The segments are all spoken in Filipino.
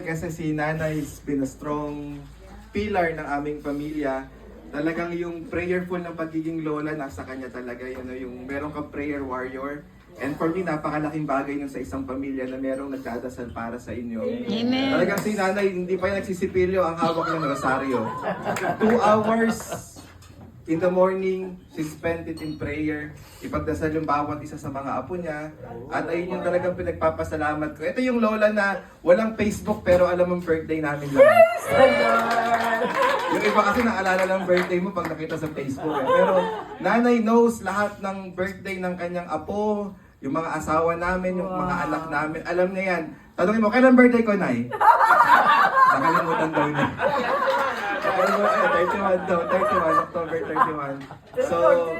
Kasi si Nanay has been a strong pillar ng aming pamilya. Talagang yung prayerful ng pagiging lola, nasa kanya talaga. Yung meron kang prayer warrior. And for me, napakalaking bagay yun sa isang pamilya na merong nagdadasal para sa inyo. Amen. Talagang si Nanay, hindi pa yung nagsisipilyo, ang hawak ng rosaryo. 2 hours in the morning, she spent it in prayer. Ipagdasal yung bawat isa sa mga apo niya. At ayun yung talagang pinagpapasalamat ko. Ito yung lola na walang Facebook pero alam mong birthday namin lang. Yung iba kasi naalala ng birthday mo pag nakita sa Facebook. Pero nanay knows lahat ng birthday ng kanyang apo, yung mga asawa namin, yung mga anak namin. Alam niya yan. Tanungin mo, kailan birthday ko, Nay? Nakalimutan daw niya. 31 daw, 31, October 31. So,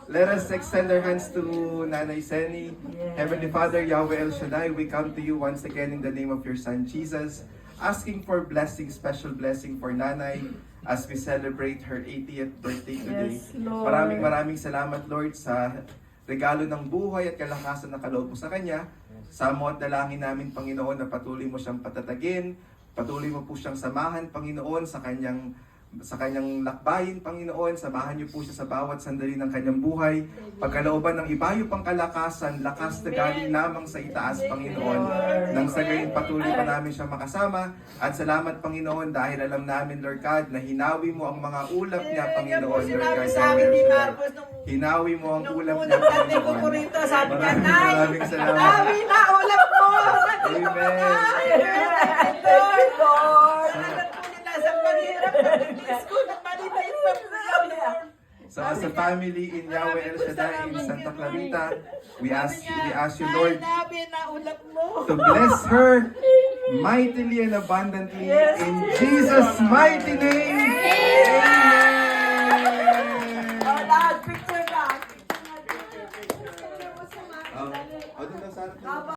let us extend our hands to Nanay Seni. Heavenly Father, Yahweh El Shaddai, we come to you once again in the name of your Son, Jesus, asking for blessing, special blessing for Nanay as we celebrate her 80th birthday today. Yes, Lord. Maraming salamat, Lord, sa regalo ng buhay at kalakasan na kaloob mo sa Kanya. Sa mo at dalangin namin, Panginoon, na patuloy mo siyang patatagin, patuloy mo po siyang samahan, Panginoon, sa kanyang lakbayin, Panginoon. Samahan niyo po siya sa bawat sandali ng kanyang buhay. Pagkalooban ng ibayo pang kalakasan, lakas na galing lamang sa itaas, Panginoon. Nang sa gayon patuloy pa namin siya makasama. At salamat, Panginoon, dahil alam namin, Lord God, na hinawi mo ang mga ulap niya, Panginoon, Lord God. Hinawi mo ang ulap niya, Panginoon. Sabi niya, Nay, Maraming salamat. hinawi na ulap mo. Amen. So as a family in Yahweh El Shaddai in Santa Clarita, we ask you, Lord, to bless her mightily and abundantly in Jesus' mighty name. Amen.